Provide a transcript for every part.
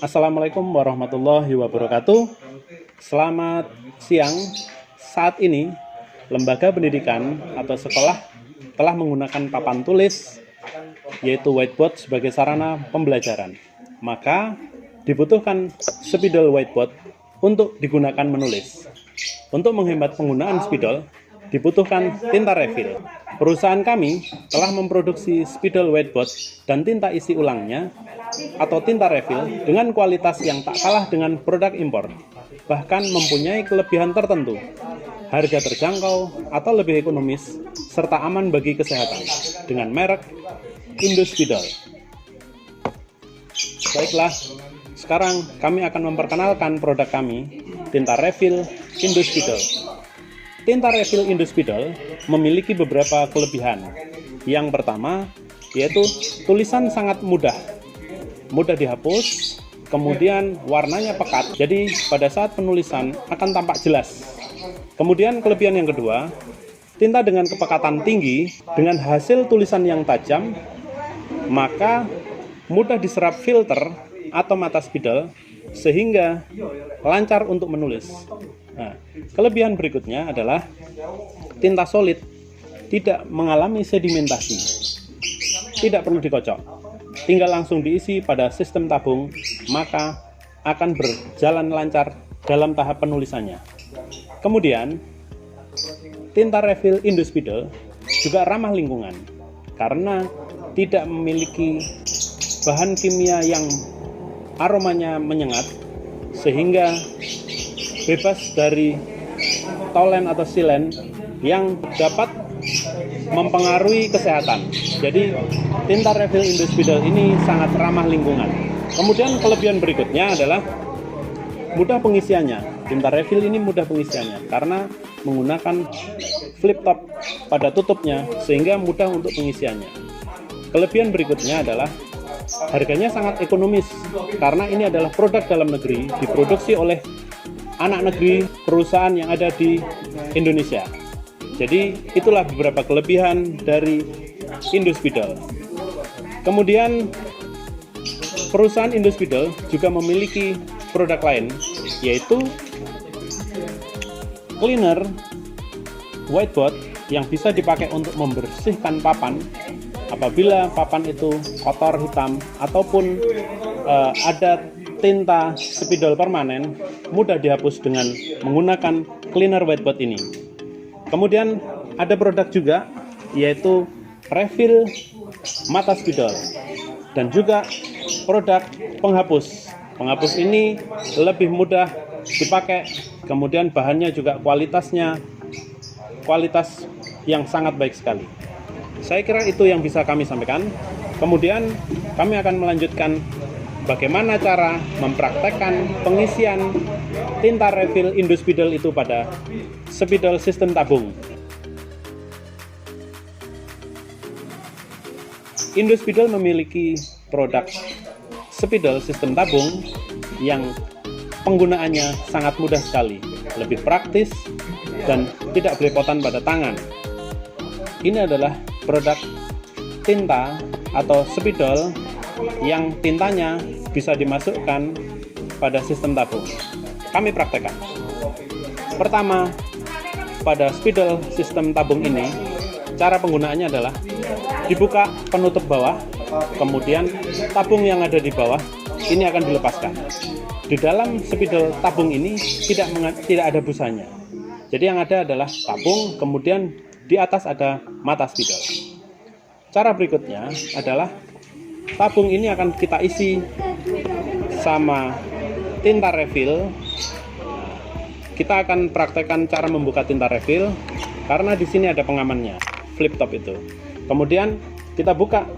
Assalamualaikum warahmatullahi wabarakatuh. Selamat siang. Saat ini lembaga pendidikan atau sekolah telah menggunakan papan tulis yaitu whiteboard sebagai sarana pembelajaran. Maka dibutuhkan spidol whiteboard untuk digunakan menulis. Untuk menghemat penggunaan spidol dibutuhkan tinta refill. Perusahaan kami telah memproduksi spidol whiteboard dan tinta isi ulangnya atau tinta refill dengan kualitas yang tak kalah dengan produk impor, bahkan mempunyai kelebihan tertentu, harga terjangkau atau lebih ekonomis, serta aman bagi kesehatan dengan merek Indospidol. Baiklah, sekarang kami akan memperkenalkan produk kami, tinta refill Indospidol. Tinta refill Indospidol memiliki beberapa kelebihan. Yang pertama, yaitu tulisan sangat mudah dihapus, kemudian warnanya pekat, jadi pada saat penulisan akan tampak jelas. Kemudian kelebihan yang kedua, tinta dengan kepekatan tinggi, dengan hasil tulisan yang tajam, maka mudah diserap filter atau mata spidol, sehingga lancar untuk menulis. Nah, kelebihan berikutnya adalah tinta solid, tidak mengalami sedimentasi, tidak perlu dikocok, tinggal langsung diisi pada sistem tabung, maka akan berjalan lancar dalam tahap penulisannya. Kemudian, tinta refill Indospidol juga ramah lingkungan karena tidak memiliki bahan kimia yang aromanya menyengat, sehingga bebas dari tolen atau silen yang dapat mempengaruhi kesehatan. Jadi tinta refill Indospidol ini sangat ramah lingkungan. Kemudian kelebihan berikutnya adalah mudah pengisiannya. Tinta refill ini mudah pengisiannya karena menggunakan flip top pada tutupnya, sehingga mudah untuk pengisiannya. Kelebihan berikutnya adalah harganya sangat ekonomis karena ini adalah produk dalam negeri, diproduksi oleh anak negeri perusahaan yang ada di Indonesia. Jadi itulah beberapa kelebihan dari Indospidol. Kemudian perusahaan Indospidol juga memiliki produk lain, yaitu cleaner whiteboard yang bisa dipakai untuk membersihkan papan apabila papan itu kotor, hitam, ataupun ada tinta spidol permanen, mudah dihapus dengan menggunakan cleaner whiteboard ini. Kemudian ada produk juga, yaitu refill mata spidol dan juga produk penghapus. Penghapus ini lebih mudah dipakai, kemudian bahannya juga kualitas yang sangat baik sekali. Saya kira itu yang bisa kami sampaikan. Kemudian kami akan melanjutkan bagaimana cara mempraktekkan pengisian tinta refill Indospidol itu pada spidol sistem tabung. Indospidol memiliki produk spidol sistem tabung yang penggunaannya sangat mudah sekali, lebih praktis dan tidak belepotan pada tangan. Ini adalah produk tinta atau spidol yang tintanya bisa dimasukkan pada sistem tabung. Kami praktekkan. Pertama, pada spidol sistem tabung ini, cara penggunaannya adalah dibuka penutup bawah, kemudian tabung yang ada di bawah ini akan dilepaskan. Di dalam spidol tabung ini tidak ada busanya. Jadi yang ada adalah tabung, kemudian di atas ada mata spidol. Cara berikutnya adalah tabung ini akan kita isi sama tinta refill. Kita akan praktekkan cara membuka tinta refill karena di sini ada pengamannya, flip top itu. Kemudian kita buka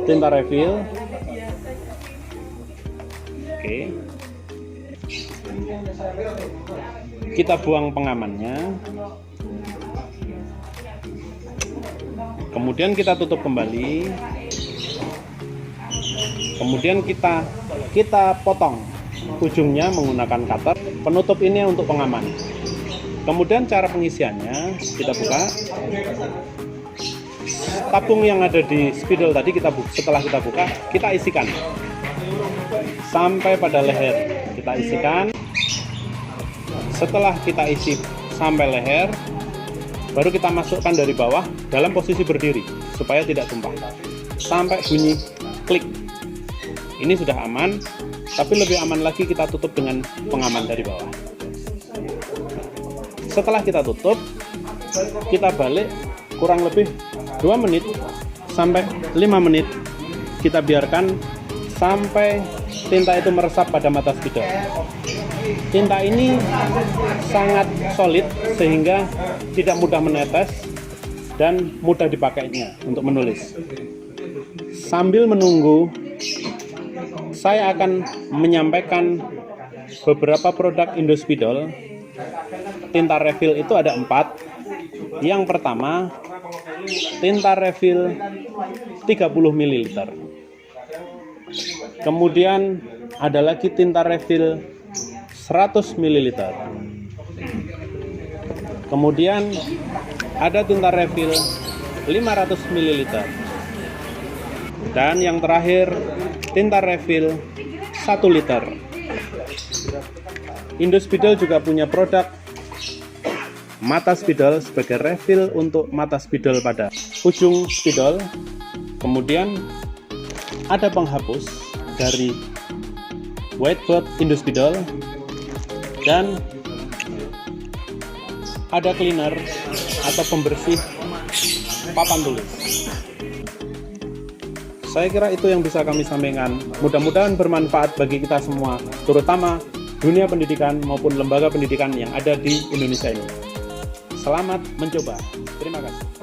tinta refill. Oke. Kita buang pengamannya. Kemudian kita tutup kembali. Kemudian kita potong ujungnya menggunakan cutter. Penutup ini untuk pengaman. Kemudian cara pengisiannya, kita buka. tabung yang ada di spidol tadi setelah kita buka, kita isikan sampai pada leher. Kita isikan. Setelah kita isi sampai leher, baru kita masukkan dari bawah dalam posisi berdiri supaya tidak tumpah sampai bunyi klik. Ini sudah aman, tapi lebih aman lagi kita tutup dengan pengaman dari bawah. Setelah kita tutup, kita balik kurang lebih 2 menit sampai 5 menit. Kita biarkan sampai tinta itu meresap pada mata spidol. Tinta ini sangat solid sehingga tidak mudah menetes dan mudah dipakainya untuk menulis. Sambil menunggu, saya akan menyampaikan beberapa produk Indospidol. Tinta refill itu ada 4. Yang pertama, tinta refill 30 ml. Kemudian ada lagi tinta refill 100 ml. Kemudian ada tinta refill 500 ml. Dan yang terakhir, tinta refill 1 liter. Indospidol juga punya produk mata spidol sebagai refill untuk mata spidol pada ujung spidol. Kemudian ada penghapus dari whiteboard Indospidol dan ada cleaner atau pembersih papan tulis. Saya kira itu yang bisa kami sampaikan. Mudah-mudahan bermanfaat bagi kita semua, terutama dunia pendidikan maupun lembaga pendidikan yang ada di Indonesia ini. Selamat mencoba. Terima kasih.